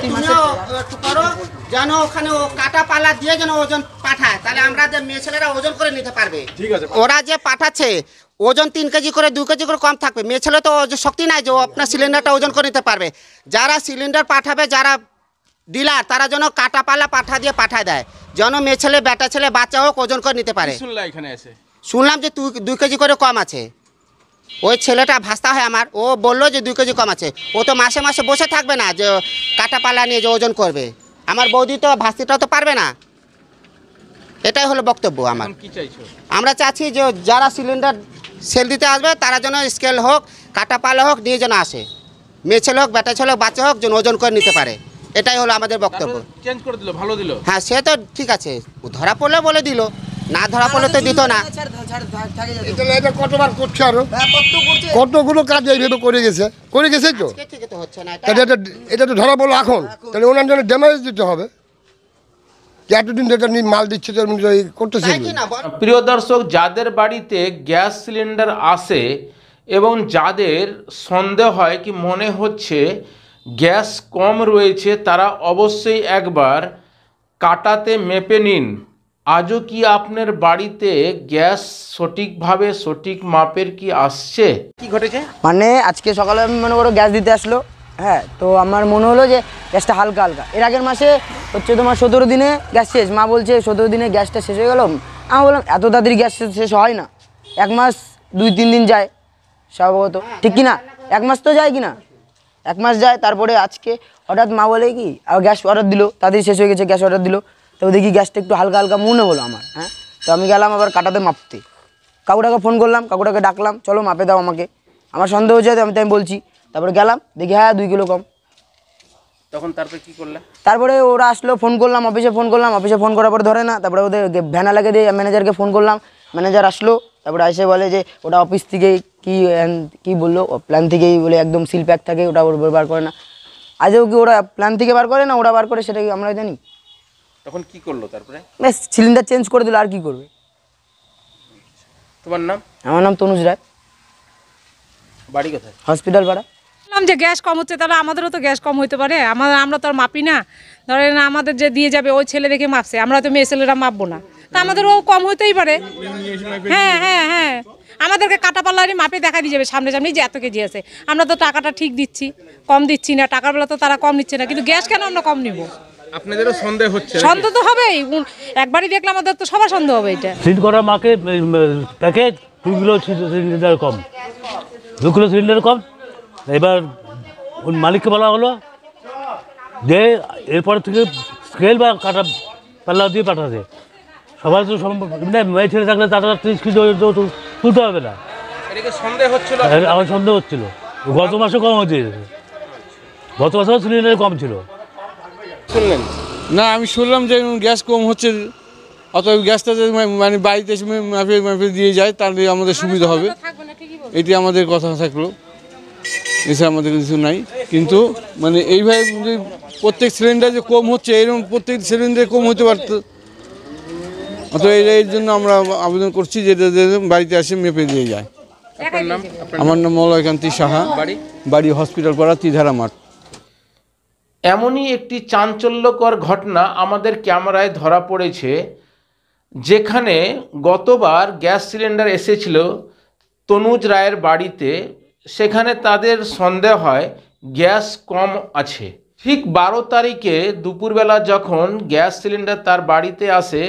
তুমিও একটু করো, যেন ওখানে ও কাটা পাল্লা দিয়ে যেন ওজন পাঠায়, তাহলে আমরা যে মেয়ে ছেলেরা ওজন করে নিতে পারবে। ঠিক আছে। ওরা যে পাঠাচ্ছে ওজন 3 কেজি করে 2 কেজি করে কম থাকবে, মেয়ে ছেলে তো শক্তি নাই যে ও আপনার সিলিন্ডারটা ওজন করে নিতে পারবে। যারা সিলিন্ডার পাঠাবে, যারা ডিলার, তারা যেন কাটা পাল্লা পাঠায় দেয়, যেন মেয়ে ছেলে বেটা ছেলে বাচ্চা হোক ওজন করে নিতে পারে। শুনলাম যে 2 কেজি করে কম আছে। ওই ছেলেটা ভাস্তা হয় আমার, ও বললো যে 2 কেজি কম আছে। ও তো মাসে মাসে বসে থাকবে না যে কাটা পাল্লা নিয়ে যে ওজন করবে। আমার বৌদি তো ভাস্তিটাও তো পারবে না। এটাই হলো বক্তব্য আমার। আমরা চাচ্ছি যে যারা সিলিন্ডার সেল দিতে আসবে তারা যেন স্কেল হোক, কাটা পাল্লা হোক নিয়ে যেন আসে, মেয়ে ছেলে হোক বেটা ছেলে হোক বাচ্চা হোক যেন ওজন করে নিতে পারে। এটাই হলো আমাদের বক্তব্য। চেঞ্জ করে দিল, ভালো দিল। হ্যাঁ, সে তো ঠিক আছে, ধরা পড়লে বলে দিল, না ধরা পড়লে তো দিত না। এটা কতবার করছে, আরো কতগুলো কাজ এইভাবে করে গেছে তো। ঠিক তো হচ্ছে না এটা তো ধরা পড়লো এখন, তাহলে ওনার জন্য ড্যামেজ দিতে হবে। এতদিন যেটা মাল দিচ্ছে করতেছে। প্রিয় দর্শক, যাদের বাড়িতে গ্যাস সিলিন্ডার আসে এবং যাদের সন্দেহ হয় কি মনে হচ্ছে গ্যাস কম রয়েছে, তারা অবশ্যই একবার কাটাতে মেপে নিন। আজও কি আপনার বাড়িতে গ্যাস সঠিকভাবে সঠিক মাপের কি আসছে? কি ঘটেছে? মানে আজকে সকালে আমি মনে করো গ্যাস দিতে আসলো, হ্যাঁ, তো আমার মনে হলো যে গ্যাসটা হালকা হালকা। এর আগের মাসে হচ্ছে তোমার 17 দিনে গ্যাস শেষ, মা বলছে 17 দিনে গ্যাসটা শেষ হয়ে গেল। আমি বললাম এত তাড়াতাড়ি গ্যাস শেষ হয় না, 1 মাস 2-3 দিন যায় স্বভাবত, ঠিক কিনা? 1 মাস তো যায় কিনা, 1 মাস যায়। তারপরে আজকে হঠাৎ মা বলে কি গ্যাস অর্ডার দিল, তাড়াতাড়ি শেষ হয়ে গেছে, গ্যাস অর্ডার দিল। তো দেখি গ্যাসটা একটু হালকা হালকা মনে হলো আমার, হ্যাঁ। তো আমি গেলাম আবার কাটাতে মাপতে, কাকুটাকে ফোন করলাম, কাকুটাকে ডাকলাম, চলো মাপে দাও আমাকে। আমার সন্দেহ হচ্ছে, আমি বলছি। তারপরে গেলাম, দেখি হ্যাঁ 2 কিলো কম। তখন তারপরে কি করলে? তারপরে ওরা আসলো, ফোন করলাম, অফিসে ফোন করলাম, অফিসে ফোন করার পরে ধরে না। তারপরে ওদের ভ্যানা লাগে দিয়ে ম্যানেজারকে ফোন করলাম, ম্যানেজার আসলো। তারপরে এসে বলে যে ওটা অফিস থেকেই কি বললো, প্ল্যান থেকেই বলে একদম সিল প্যাক থাকে, ওটা বার করে না। আজও কি ওরা প্ল্যান থেকে বার করে না, ওরা বার করে সেটা কি আমরা জানি? তখন কি করলো? তারপরে ব্যাস সিলিন্ডার চেঞ্জ করে দিল, আর কি করবে। তোমার নাম? আমার নাম তনুজ রায়। বাড়ি কোথায়? হসপিটাল পাড়া। বললাম যে গ্যাস কম হচ্ছে, তাহলে আমাদেরও তো গ্যাস কম হইতে পারে। আমরা তো আর মাপি না, ধরেন আমাদের যে দিয়ে যাবে ওই ছেলে দেখে মাপছে, আমরা তো মেয়ে ছেলেরা মাপবো না, তা আমাদেরও কম হইতেই পারে। হ্যাঁ হ্যাঁ হ্যাঁ, আমাদেরকে কাটা পাল্লারই মাপে দেখা দিয়ে যাবে সামনে সামনে যে এত কেজি আছে। আমরা তো টাকাটা ঠিক দিচ্ছি, কম দিচ্ছি না, টাকার বেলা তো তারা কম নিচ্ছে না, কিন্তু গ্যাস কেন আমরা কম নিব? আপনাদেরও সন্দেহ হচ্ছে? সন্দেহ তো হবেই, একবারই দেখলে আমাদের তো সবার সন্দেহ হবে। এটা সিল করা মাকে প্যাকেট 2 কিলো সিলিন্ডার কম, 2 কিলো সিলিন্ডার কম। এবার মালিককে বলা হলো যে এরপর থেকে স্কেল বা কাটা পাল্লা দিয়ে পাঠাতে। সবার তো সম্ভব মেয়ে ছেলে থাকলে তারা 30 কেজি তুলতে হবে না। আমার সন্দেহ হচ্ছিল, গত মাসে কম হচ্ছে, গত মাসেও সিলিন্ডার কম ছিল। শুনলেন না? আমি শুনলাম যে গ্যাস কম হচ্ছে, অত গ্যাসটা মানে বাড়িতে এসে মাপে দিয়ে যায়, তাহলে আমাদের সুবিধা হবে। এটি আমাদের কথা থাকলো, এছাড়া আমাদের কিছু নাই। কিন্তু মানে এইভাবে যে প্রত্যেক সিলিন্ডার যে কম হচ্ছে, এরকম প্রত্যেক সিলিন্ডার কম হতে পারতো। অত এর জন্য আমরা আবেদন করছি যে বাড়িতে এসে মেপে দিয়ে যায়। আমার নাম মলয়কান্তি সাহা, বাড়ি হসপিটাল পাড়া, তিধারা মাঠ। এমনই একটি চাঞ্চল্যকর ঘটনা আমাদের ক্যামেরায় ধরা পড়েছে, যেখানে গতবার গ্যাস সিলিন্ডার এসেছিল তনুজ রায়ের বাড়িতে। সেখানে তাদের সন্দেহ হয় গ্যাস কম আছে। ঠিক 12 তারিখে দুপুরবেলা যখন গ্যাস সিলিন্ডার তার বাড়িতে আসে,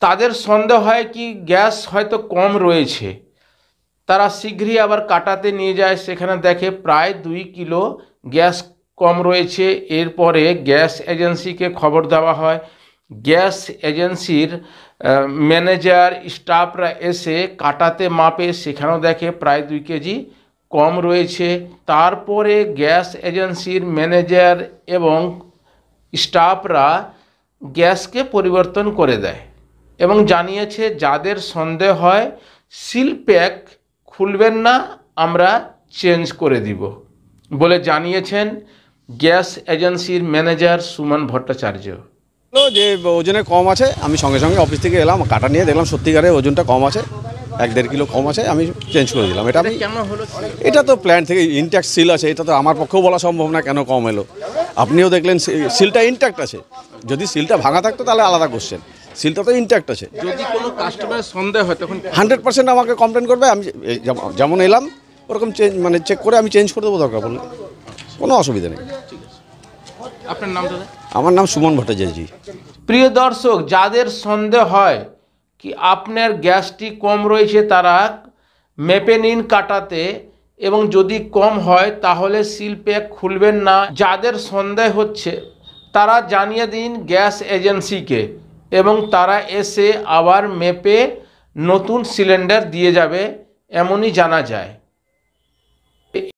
তাদের সন্দেহ হয় কি গ্যাস হয়তো কম রয়েছে। তারা শীঘ্রই আবার কাটাতে নিয়ে যায়, সেখানে দেখে প্রায় 2 কিলো গ্যাস কম রয়েছে। এরপরে গ্যাস এজেন্সিকে খবর দেওয়া হয়। গ্যাস এজেন্সির ম্যানেজার স্টাফরা এসে কাটাতে মাপে, সেখানেও দেখে প্রায় 2 কেজি কম রয়েছে। তারপরে গ্যাস এজেন্সির ম্যানেজার এবং স্টাফরা গ্যাসকে পরিবর্তন করে দেয় এবং জানিয়েছে যাদের সন্দেহ হয় সিল প্যাক খুলবেন না, আমরা চেঞ্জ করে দিব বলে জানিয়েছেন গ্যাস এজেন্সির ম্যানেজার সুমন ভট্টাচার্য। যে ওজনে কম আছে, আমি সঙ্গে সঙ্গে অফিস থেকে এলাম, কাটা নিয়ে দেখলাম সত্যিকারে ওজনটা কম আছে। 1-1.5 কিলো কম আছে, আমি চেঞ্জ করে দিলাম। এটা আমি কেন হলো? এটা তো প্ল্যান থেকে ইনট্যাক্ট সিল আছে, এটা তো আমার পক্ষেও বলা সম্ভব না কেন কম এলো। আপনিও দেখলেন সিলটা ইনট্যাক্ট আছে, যদি সিলটা ভাঙা থাকতো তাহলে আলাদা কোশ্চেন, সিলটা তো ইনট্যাক্ট আছে। যদি কোনো কাস্টমারের সন্দেহ হয় তখন 100% আমাকে কমপ্লেন করবে, আমি যেমন এলাম ওরকম চেঞ্জ মানে চেক করে আমি চেঞ্জ করে দেবো দরকার বললে, কোনো অসুবিধা নেই। আপনার নাম দাদা? আমার নাম সুমন ভট্টাচার্য। প্রিয় দর্শক, যাদের সন্দেহ হয় কি আপনার গ্যাসটি কম রয়েছে তারা মেপে নিন কাটাতে, এবং যদি কম হয় তাহলে সিল প্যাক খুলবেন না। যাদের সন্দেহ হচ্ছে তারা জানিয়ে দিন গ্যাস এজেন্সিকে, এবং তারা এসে আবার মেপে নতুন সিলিন্ডার দিয়ে যাবে, এমনই জানা যায়।